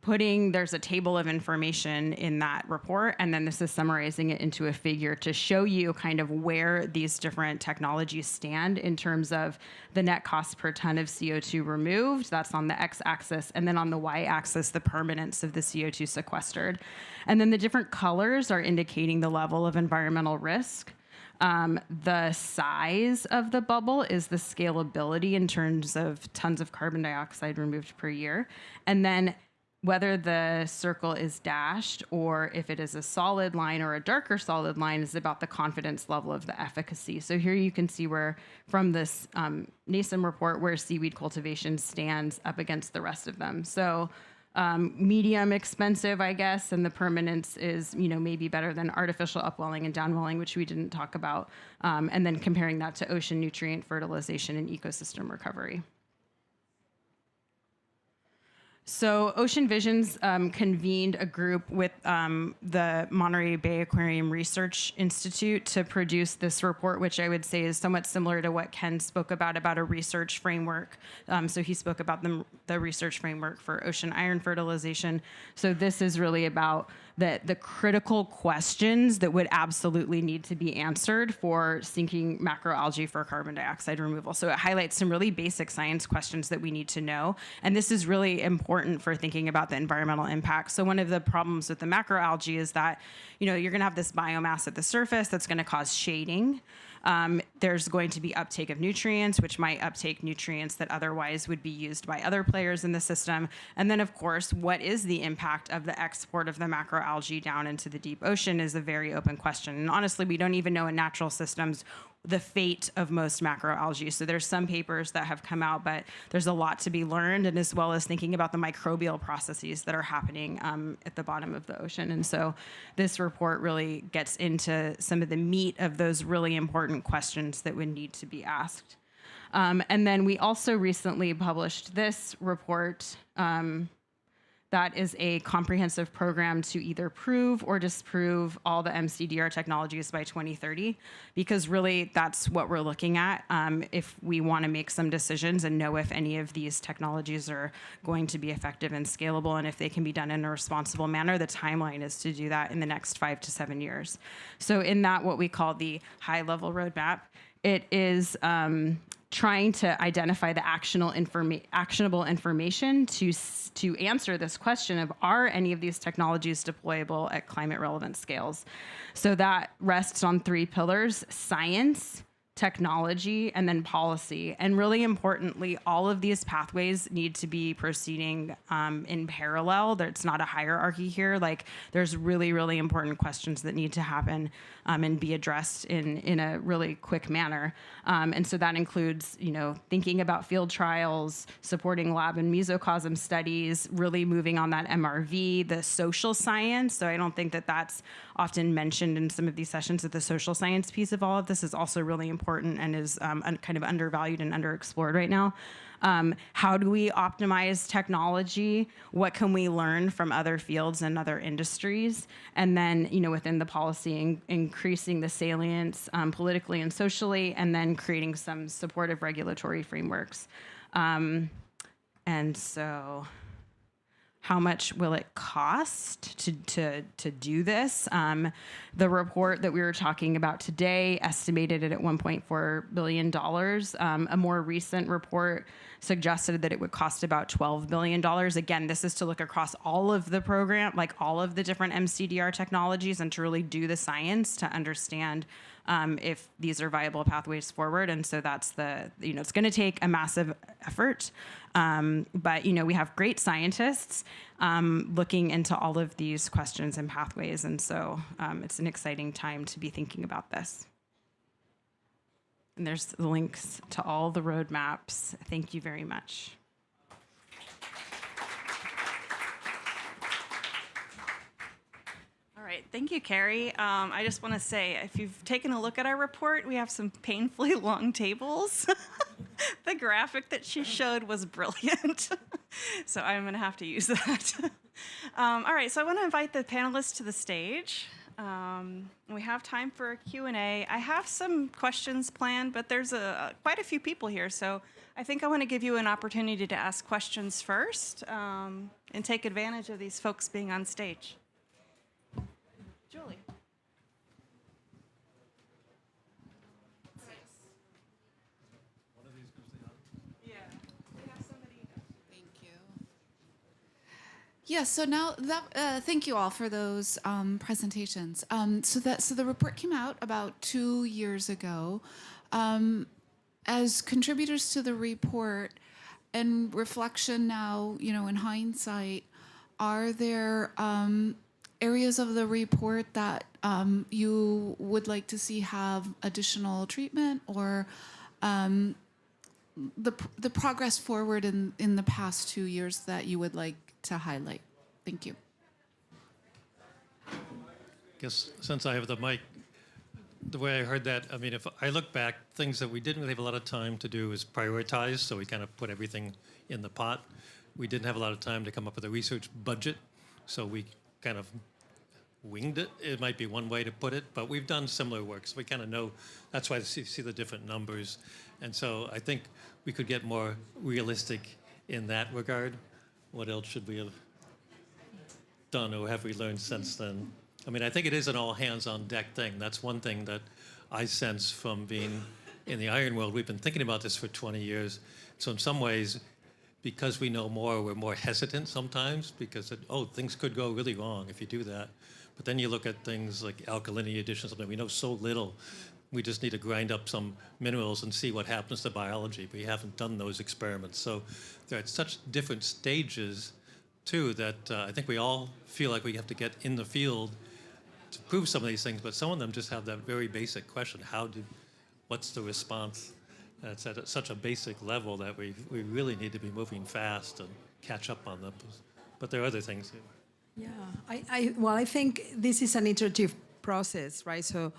there's a table of information in that report, and then this is summarizing it into a figure to show you kind of where these different technologies stand in terms of the net cost per ton of CO2 removed. That's on the x-axis, and then on the y-axis, the permanence of the CO2 sequestered. And then the different colors are indicating the level of environmental risk. The size of the bubble is the scalability in terms of tons of carbon dioxide removed per year. And then whether the circle is dashed or if it is a solid line or a darker solid line is about the confidence level of the efficacy. So here you can see where, from this NASEM report, where seaweed cultivation stands up against the rest of them. So medium expensive, I guess, and the permanence is, maybe better than artificial upwelling and downwelling, which we didn't talk about, and then comparing that to ocean nutrient fertilization and ecosystem recovery. So Ocean Visions convened a group with the Monterey Bay Aquarium Research Institute to produce this report, which I would say is somewhat similar to what Ken spoke about a research framework. So he spoke about the research framework for ocean iron fertilization. So this is really about the critical questions that would absolutely need to be answered for sinking macroalgae for carbon dioxide removal. So it highlights some really basic science questions that we need to know. And this is really important for thinking about the environmental impact. So one of the problems with the macroalgae is that, you're going to have this biomass at the surface that's going to cause shading. There's going to be uptake of nutrients, which might uptake nutrients that otherwise would be used by other players in the system. And then, of course, what is the impact of the export of the macroalgae down into the deep ocean is a very open question. And honestly, we don't even know in natural systems the fate of most macroalgae. So there's some papers that have come out, but there's a lot to be learned, and as well as thinking about the microbial processes that are happening at the bottom of the ocean. And so this report really gets into some of the meat of those really important questions that would need to be asked. And then we also recently published this report That is a comprehensive program to either prove or disprove all the MCDR technologies by 2030, because really that's what we're looking at if we want to make some decisions and know if any of these technologies are going to be effective and scalable, and if they can be done in a responsible manner. The timeline is to do that in the next 5 to 7 years. So in that, what we call the high-level roadmap, it is trying to identify the actionable information to answer this question of, are any of these technologies deployable at climate relevant scales? So that rests on 3 pillars: science, technology, and then policy. And really importantly, all of these pathways need to be proceeding in parallel. It's not a hierarchy here. Like, there's really, really important questions that need to happen and be addressed in a really quick manner. And so that includes, thinking about field trials, supporting lab and mesocosm studies, really moving on that MRV, the social science. So I don't think that that's often mentioned in some of these sessions, that the social science piece of all of this is also really important and is kind of undervalued and underexplored right now. How do we optimize technology? What can we learn from other fields and other industries? And then, within the policy, increasing the salience politically and socially, and then creating some supportive regulatory frameworks. And so, how much will it cost to do this? The report that we were talking about today estimated it at $1.4 billion. A more recent report suggested that it would cost about $12 billion. Again, this is to look across all of the program, like all of the different MCDR technologies, and to really do the science to understand if these are viable pathways forward. And so that's it's going to take a massive effort. But, we have great scientists looking into all of these questions and pathways. And so it's an exciting time to be thinking about this. And there's the links to all the roadmaps. Thank you very much. All right, thank you, Kerry. I just want to say, if you've taken a look at our report, we have some painfully long tables. The graphic that she showed was brilliant. So I'm going to have to use that. All right, so I want to invite the panelists to the stage. We have time for a Q&A. I have some questions planned, but there's quite a few people here, so I think I want to give you an opportunity to ask questions first and take advantage of these folks being on stage. Julie. Yeah, so now that thank you all for those presentations. So the report came out about 2 years ago. As contributors to the report and reflection now, in hindsight, are there areas of the report that you would like to see have additional treatment, or the progress forward in the past 2 years that you would like to highlight? Thank you. I guess since I have the mic, the way I heard that, if I look back, things that we didn't really have a lot of time to do is prioritize, so we kind of put everything in the pot. We didn't have a lot of time to come up with a research budget, so we kind of winged it. It might be one way to put it, but we've done similar work, so we kind of know. That's why you see the different numbers. And so I think we could get more realistic in that regard. What else should we have done, or have we learned since then? I think it is an all-hands-on-deck thing. That's one thing that I sense from being in the iron world. We've been thinking about this for 20 years. So in some ways, because we know more, we're more hesitant sometimes, because, things could go really wrong if you do that. But then you look at things like alkalinity addition, something we know so little. We just need to grind up some minerals and see what happens to biology. We haven't done those experiments. So they're at such different stages, too, that I think we all feel like we have to get in the field to prove some of these things, but some of them just have that very basic question: what's the response? It's at such a basic level that we really need to be moving fast and catch up on them. But there are other things. Yeah, I think this is an iterative process, right? So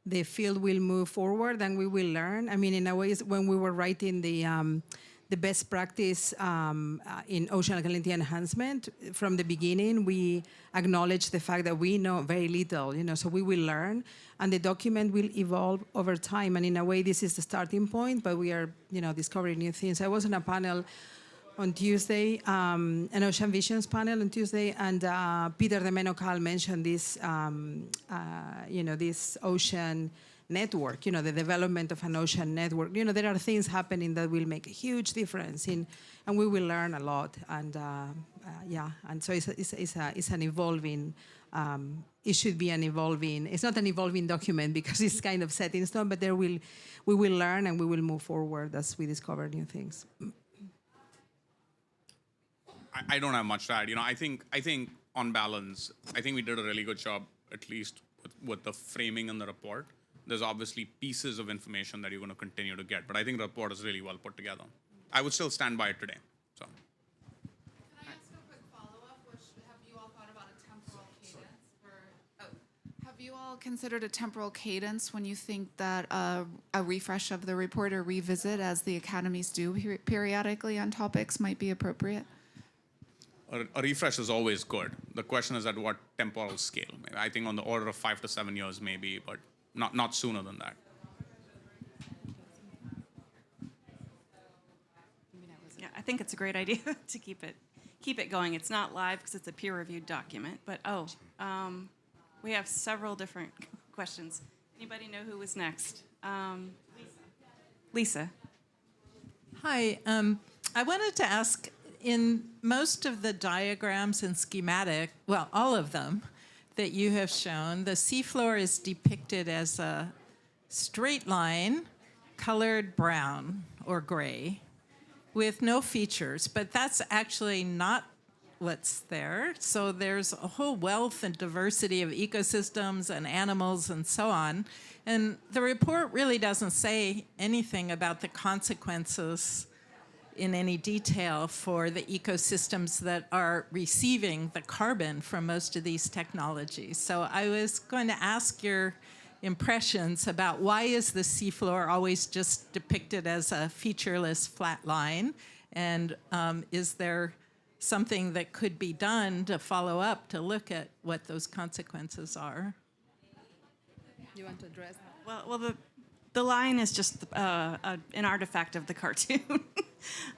the field will move forward and we will learn. In a way, when we were writing the best practice in ocean alkalinity enhancement. From the beginning, we acknowledge the fact that we know very little, so we will learn, and the document will evolve over time. And in a way, this is the starting point, but we are, discovering new things. I was on a panel on Tuesday, an Ocean Visions panel on Tuesday, and Peter de Menocal mentioned this, this ocean network, the development of an ocean network. There are things happening that will make a huge difference, and we will learn a lot. And and so it's an evolving. It should be an evolving. It's not an evolving document because it's kind of set in stone, but we will learn and we will move forward as we discover new things. I don't have much to add. I think on balance, I think we did a really good job, at least with the framing in the report. There's obviously pieces of information that you're going to continue to get, but I think the report is really well put together. I would still stand by it today. So. Can I ask a quick follow-up? Have you all thought about a temporal cadence? Have you all considered a temporal cadence when you think that a refresh of the report or revisit, as the academies do periodically on topics, might be appropriate? A refresh is always good. The question is at what temporal scale. I think on the order of 5 to 7 years maybe, but not sooner than that. Yeah, I think it's a great idea to keep it going. It's not live because it's a peer-reviewed document, but we have several different questions. Anybody know who was next? Lisa. Hi, I wanted to ask, in most of the diagrams and schematic, well, all of them that you have shown, the seafloor is depicted as a straight line, colored brown or gray, with no features, but that's actually not what's there. So there's a whole wealth and diversity of ecosystems and animals and so on. And the report really doesn't say anything about the consequences in any detail for the ecosystems that are receiving the carbon from most of these technologies. So I was going to ask your impressions about why is the seafloor always just depicted as a featureless flat line? And is there something that could be done to follow up to look at what those consequences are? You want to address that? Well, the line is just an artifact of the cartoon.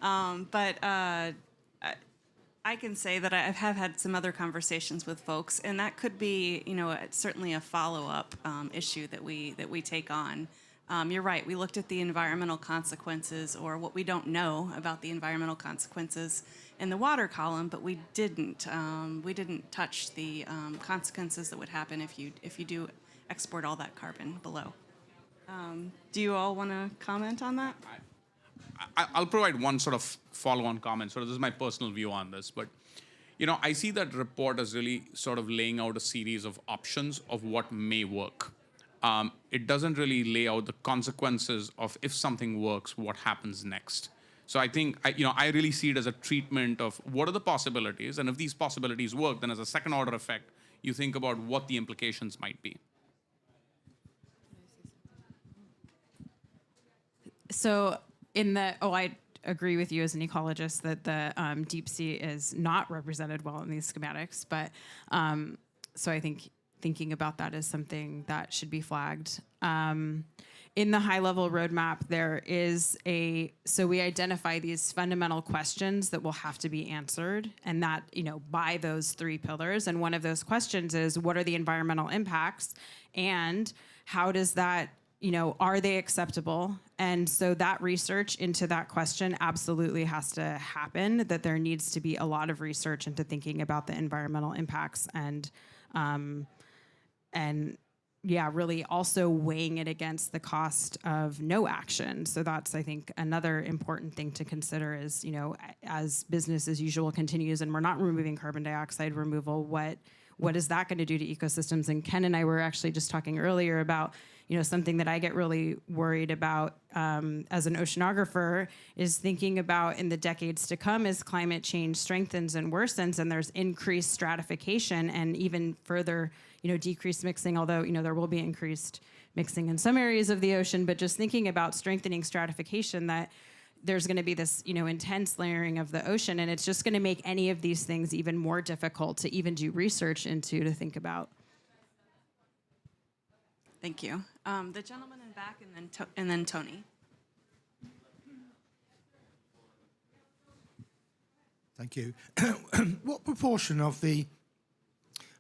But I can say that I have had some other conversations with folks, and that could be, certainly a follow-up issue that we take on. You're right. We looked at the environmental consequences, or what we don't know about the environmental consequences in the water column, but we didn't touch the consequences that would happen if you do export all that carbon below. Do you all want to comment on that? I'll provide one sort of follow-on comment. So this is my personal view on this, but I see that report as really sort of laying out a series of options of what may work. It doesn't really lay out the consequences of if something works, what happens next. So I think I really see it as a treatment of what are the possibilities, and if these possibilities work, then as a second-order effect, you think about what the implications might be. So I agree with you as an ecologist that the deep sea is not represented well in these schematics, but so I think thinking about that is something that should be flagged. In the high-level roadmap, so we identify these fundamental questions that will have to be answered, and that, by those 3 pillars. And one of those questions is, what are the environmental impacts, and how does that, are they acceptable? And so that research into that question absolutely has to happen, that there needs to be a lot of research into thinking about the environmental impacts and really also weighing it against the cost of no action. So that's, I think, another important thing to consider is, as business as usual continues and we're not removing carbon dioxide removal, what is that going to do to ecosystems? And Ken and I were actually just talking earlier about, something that I get really worried about as an oceanographer is thinking about in the decades to come as climate change strengthens and worsens and there's increased stratification and even further, decreased mixing, although, there will be increased mixing in some areas of the ocean, but just thinking about strengthening stratification that there's going to be this, intense layering of the ocean, and it's just going to make any of these things even more difficult to even do research into, to think about. Thank you. The gentleman in back, and then Tony. Thank you. What proportion of the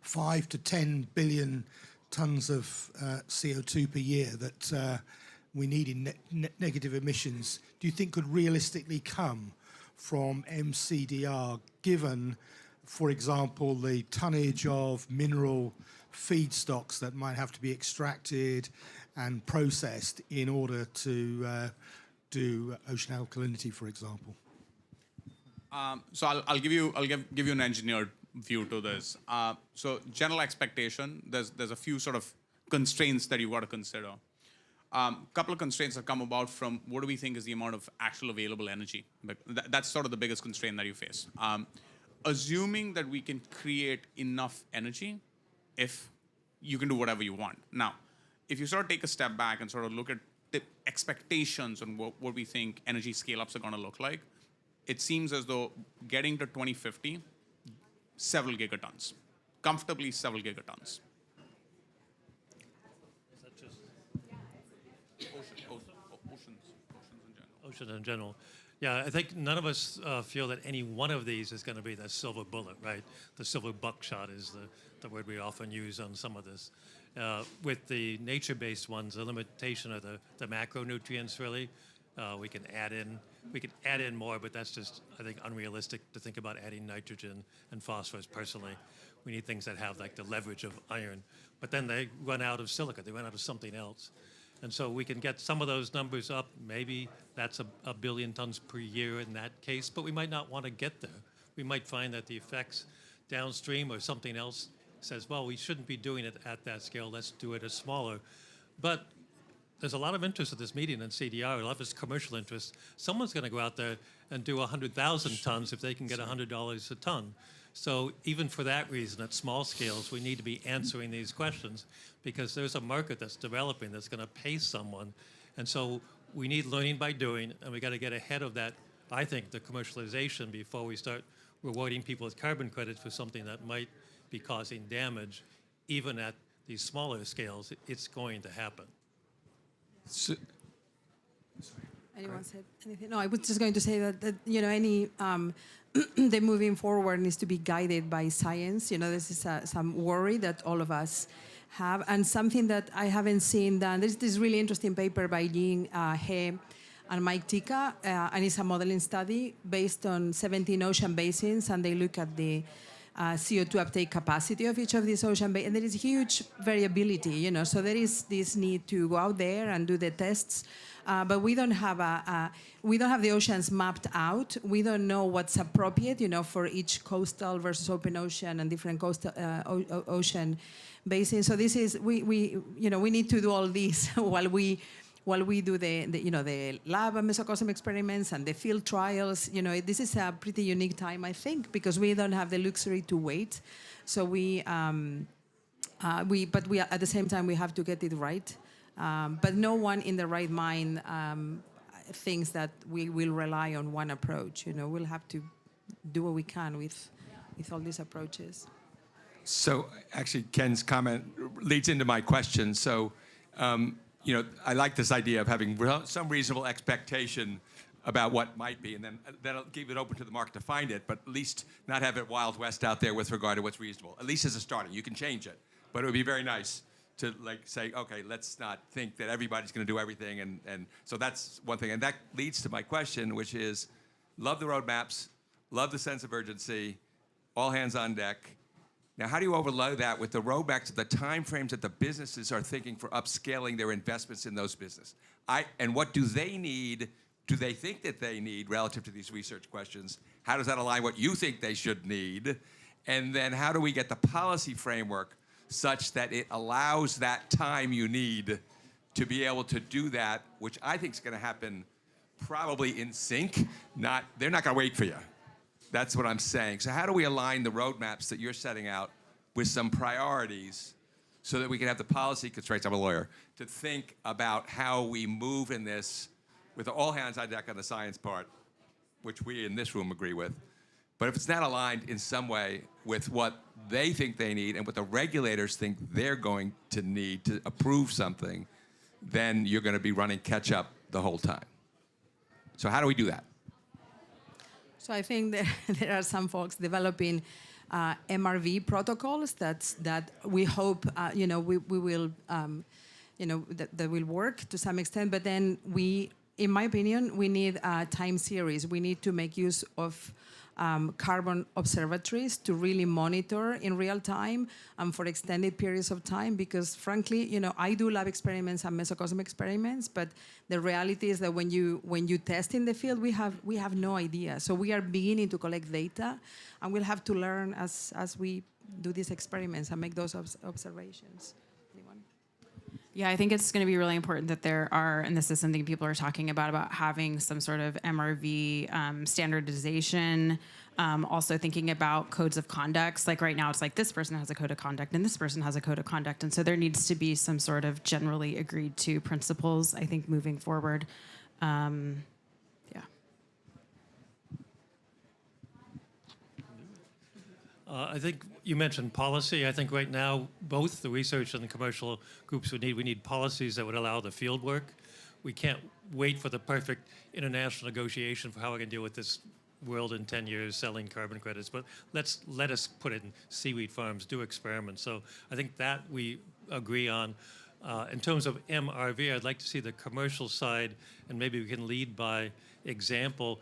5 to 10 billion tons of CO2 per year that we need in negative emissions do you think could realistically come from MCDR, given, for example, the tonnage of mineral feedstocks that might have to be extracted and processed in order to do ocean alkalinity, for example? So I'll give you an engineered view to this. So general expectation, there's a few sort of constraints that you've got to consider. Couple of constraints that come about from what do we think is the amount of actual available energy. That's sort of the biggest constraint that you face. Assuming that we can create enough energy, if you can do whatever you want. Now, if you sort of take a step back and sort of look at the expectations on what we think energy scale-ups are going to look like, it seems as though getting to 2050, several gigatons, comfortably several gigatons. Is that just Oceans in general. ocean in general? Yeah, I think none of us feel that any one of these is going to be the silver bullet, right? The silver buckshot is the word we often use on some of this. With the nature-based ones, the limitation of the macronutrients, really, we can add in more, but that's just, I think, unrealistic to think about adding nitrogen and phosphorus personally. We need things that have like the leverage of iron, but then they run out of silica, they run out of something else. And so we can get some of those numbers up. Maybe that's a billion tons per year in that case, but we might not want to get there. We might find that the effects downstream or something else says, well, we shouldn't be doing it at that scale. Let's do it as smaller. But there's a lot of interest at this meeting in CDR, a lot of this commercial interest. Someone's going to go out there and do 100,000 tons if they can get $100 a ton. So even for that reason, at small scales, we need to be answering these questions because there's a market that's developing that's going to pay someone. And so we need learning by doing, and we got to get ahead of that, I think, the commercialization before we start rewarding people with carbon credits for something that might be causing damage. Even at these smaller scales, it's going to happen. So, Anyone said anything? No, I was just going to say that any the moving forward needs to be guided by science. This is some worry that all of us have, and something that I haven't seen done. There's this really interesting paper by Jean He and Mike Tika, and it's a modeling study based on 17 ocean basins, and they look at the CO2 uptake capacity of each of these ocean basins, and there is huge variability, so there is this need to go out there and do the tests, but we don't have the oceans mapped out. We don't know what's appropriate, for each coastal versus open ocean and different coastal ocean basins. So this is we need to do all this while we do the lab and mesocosm experiments and the field trials. This is a pretty unique time, I think, because we don't have the luxury to wait. So but at the same time we have to get it right. But no one in the right mind thinks that we will rely on one approach. We'll have to do what we can with all these approaches. So actually, Ken's comment leads into my question. So, I like this idea of having some reasonable expectation about what might be, and then I'll keep it open to the market to find it, but at least not have it Wild West out there with regard to what's reasonable, at least as a starter. You can change it, but it would be very nice to say, okay, let's not think that everybody's going to do everything, and so that's one thing. And that leads to my question, which is, love the roadmaps, love the sense of urgency, all hands on deck. Now, how do you overlay that with the roadmaps, the time frames that the businesses are thinking for upscaling their investments in those businesses? And what do they need? Do they think that they need relative to these research questions? How does that align what you think they should need? And then how do we get the policy framework such that it allows that time you need to be able to do that, which I think is going to happen probably in sync. They're not going to wait for you. That's what I'm saying. So how do we align the roadmaps that you're setting out with some priorities so that we can have the policy constraints, I'm a lawyer, to think about how we move in this with all hands on deck on the science part, which we in this room agree with, but if it's not aligned in some way with what they think they need and what the regulators think they're going to need to approve something, then you're going to be running catch up the whole time. So how do we do that? So I think that there are some folks developing MRV protocols that we hope we will that will work to some extent. But then in my opinion, we need a time series. We need to make use of carbon observatories to really monitor in real time for extended periods of time, because frankly, I do lab experiments and mesocosm experiments, but the reality is that when you test in the field, we have no idea. So we are beginning to collect data, and we'll have to learn as we do these experiments and make those observations. Anyone? Yeah, I think it's going to be really important that there are, and this is something people are talking about having some sort of MRV standardization. Also thinking about codes of conduct. Like right now, it's like this person has a code of conduct and this person has a code of conduct. And so there needs to be some sort of generally agreed to principles, I think, moving forward. I think you mentioned policy. I think right now, both the research and the commercial groups we need policies that would allow the field work. We can't wait for the perfect international negotiation for how we're going to deal with this world in 10 years selling carbon credits, but let us put it in seaweed farms, do experiments. So I think that we agree on. In terms of MRV, I'd like to see the commercial side, and maybe we can lead by example.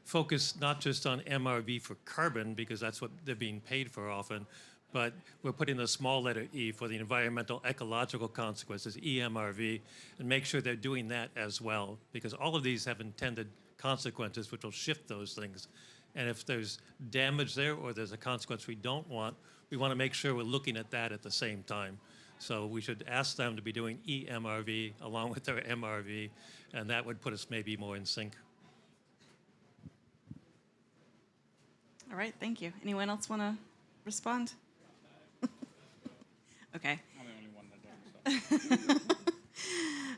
Focus not just on MRV for carbon, because that's what they're being paid for often, but we're putting a small letter E for the environmental ecological consequences, EMRV, and make sure they're doing that as well, because all of these have intended consequences which will shift those things. And if there's damage there or there's a consequence we don't want, we want to make sure we're looking at that at the same time. So we should ask them to be doing EMRV along with their MRV, and that would put us maybe more in sync. All right, thank you. Anyone else want to respond? Okay. I'm the only one that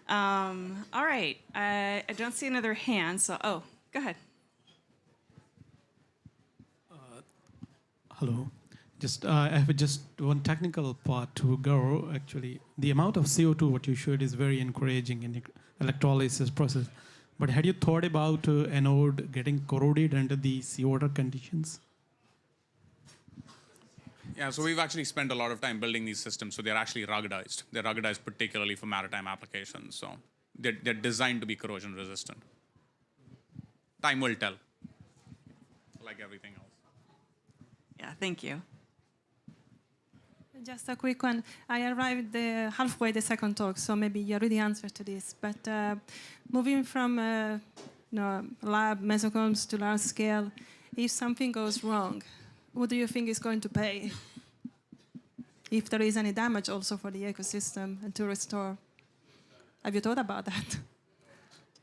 doesn't. All right. I don't see another hand, so go ahead. Hello. I have just one technical part to go. Actually, the amount of CO2 what you showed is very encouraging in the electrolysis process. But had you thought about anode getting corroded under the seawater conditions? Yeah, so we've actually spent a lot of time building these systems, so they're actually ruggedized. They're ruggedized particularly for maritime applications, so they're designed to be corrosion resistant. Time will tell, like everything else. Yeah, thank you. Just a quick one. I arrived halfway the second talk, so maybe you already answered to this. But moving from lab mesocoms to large scale, if something goes wrong, who do you think is going to pay? If there is any damage also for the ecosystem and to restore. Have you thought about that?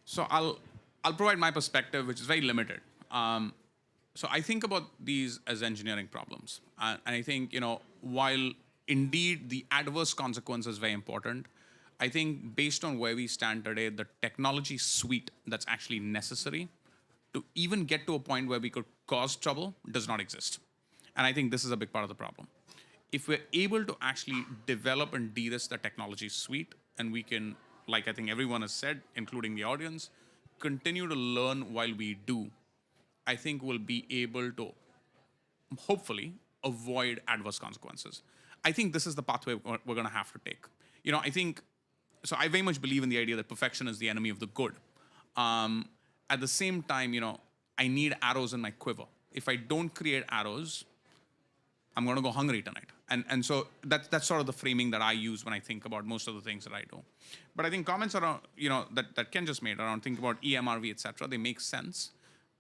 So I'll provide my perspective, which is very limited. So I think about these as engineering problems. And I think, while indeed the adverse consequence is very important, I think based on where we stand today, the technology suite that's actually necessary to even get to a point where we could cause trouble does not exist. And I think this is a big part of the problem. If we're able to actually develop and de-risk the technology suite, and we can, like I think everyone has said, including the audience, continue to learn while we do, I think we'll be able to hopefully avoid adverse consequences. I think this is the pathway we're going to have to take. I think, so I very much believe in the idea that perfection is the enemy of the good. At the same time, I need arrows in my quiver. If I don't create arrows, I'm going to go hungry tonight. And so that's sort of the framing that I use when I think about most of the things that I do. But I think comments around, that Ken just made around think about EMRV, et cetera, they make sense.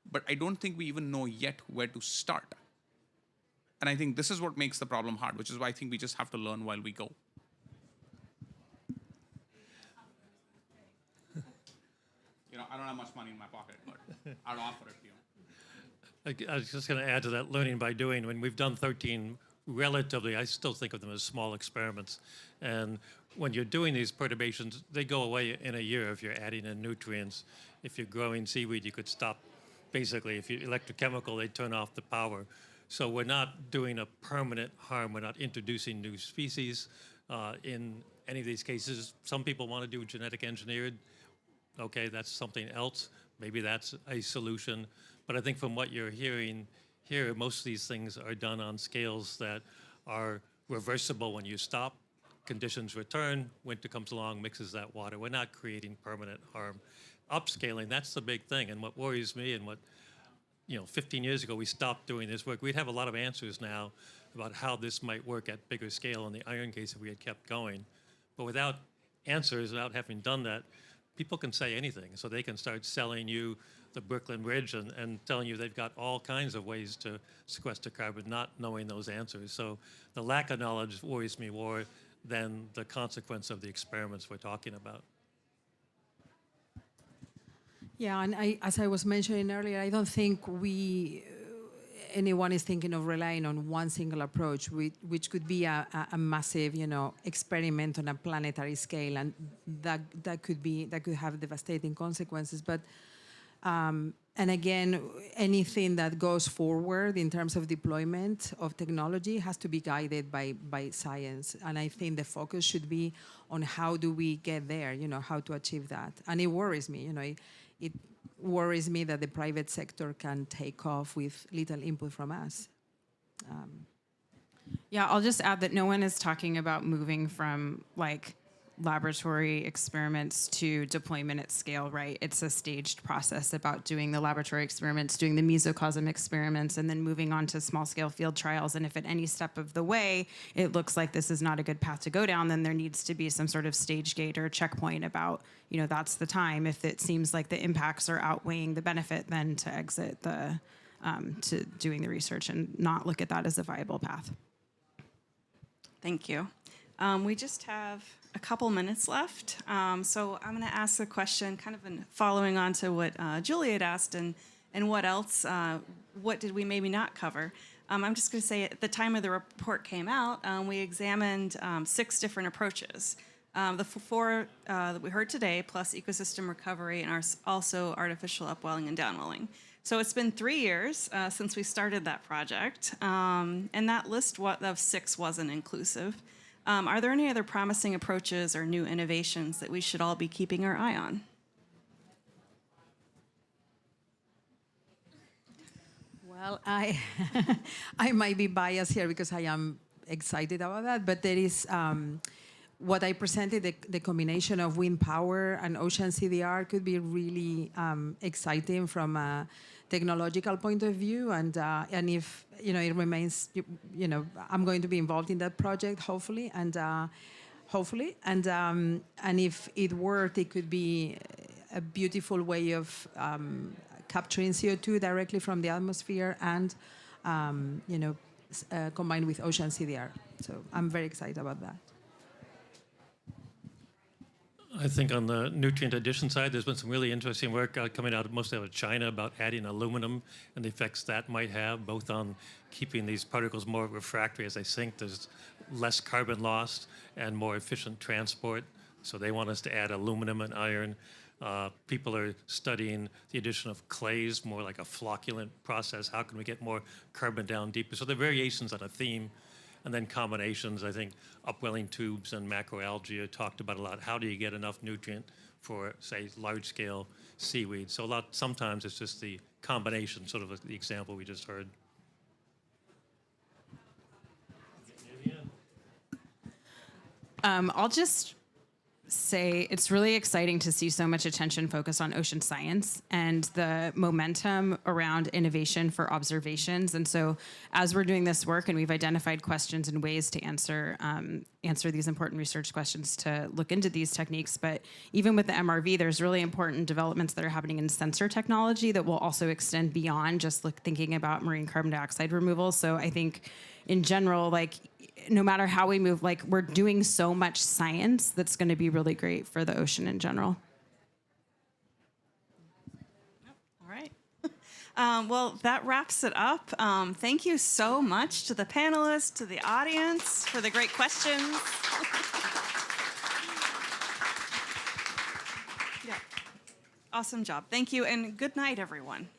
But I don't think we even know yet where to start. And I think this is what makes the problem hard, which is why I think we just have to learn while we go. I don't have much money in my pocket, but I'll offer it to you. I was just going to add to that learning by doing. When we've done 13 relatively, I still think of them as small experiments. And when you're doing these perturbations, they go away in a year if you're adding in nutrients. If you're growing seaweed, you could stop. Basically, if you electrochemical, they turn off the power. So we're not doing a permanent harm. We're not introducing new species in any of these cases. Some people want to do genetic engineered. Okay, that's something else. Maybe that's a solution. But I think from what you're hearing here, most of these things are done on scales that are reversible when you stop. Conditions return, winter comes along, mixes that water. We're not creating permanent harm. Upscaling, that's the big thing. And what worries me and what, 15 years ago we stopped doing this work, we'd have a lot of answers now about how this might work at bigger scale in the iron case if we had kept going. But without answers, without having done that, people can say anything. So they can start selling you the Brooklyn Bridge and telling you they've got all kinds of ways to sequester carbon, not knowing those answers. So the lack of knowledge worries me more than the consequence of the experiments we're talking about. Yeah, and as I was mentioning earlier, I don't think anyone is thinking of relying on one single approach, which could be a massive, experiment on a planetary scale, and that could have devastating consequences. But and again, anything that goes forward in terms of deployment of technology has to be guided by science. And I think the focus should be on how do we get there, how to achieve that. And it worries me, it worries me that the private sector can take off with little input from us. Yeah, I'll just add that no one is talking about moving from laboratory experiments to deployment at scale, right? It's a staged process about doing the laboratory experiments, doing the mesocosm experiments, and then moving on to small-scale field trials. And if at any step of the way it looks like this is not a good path to go down, then there needs to be some sort of stage gate or checkpoint about, that's the time. If it seems like the impacts are outweighing the benefit, then to exit to doing the research and not look at that as a viable path. Thank you. We just have a couple minutes left. So I'm going to ask a question kind of following on to what Julie had asked and what else, what did we maybe not cover? I'm just going to say at the time of the report came out, we examined 6 different approaches. The 4 that we heard today, plus ecosystem recovery and also artificial upwelling and downwelling. So it's been 3 years since we started that project, and that list of 6 wasn't inclusive. Are there any other promising approaches or new innovations that we should all be keeping our eye on? Well, I might be biased here because I am excited about that, but there is what I presented, the combination of wind power and ocean CDR could be really exciting from a technological point of view, and if it remains, I'm going to be involved in that project, hopefully, and if it worked, it could be a beautiful way of capturing CO2 directly from the atmosphere and combined with ocean CDR. So I'm very excited about that. I think on the nutrient addition side, there's been some really interesting work coming out mostly out of China about adding aluminum and the effects that might have, both on keeping these particles more refractory as they sink. There's less carbon loss and more efficient transport. So they want us to add aluminum and iron. People are studying the addition of clays, more like a flocculant process. How can we get more carbon down deeper? So there are variations on a theme. And then combinations, I think upwelling tubes and macroalgae are talked about a lot. How do you get enough nutrient for, say, large-scale seaweed? So sometimes it's just the combination, sort of the example we just heard. I'll just say it's really exciting to see so much attention focused on ocean science and the momentum around innovation for observations. And so as we're doing this work and we've identified questions and ways to answer these important research questions to look into these techniques, but even with the MRV, there's really important developments that are happening in sensor technology that will also extend beyond just thinking about marine carbon dioxide removal. So I think in general, no matter how we move, we're doing so much science that's going to be really great for the ocean in general. All right. Well, that wraps it up. Thank you so much to the panelists, to the audience for the great questions. Yeah. Awesome job. Thank you, and good night, everyone.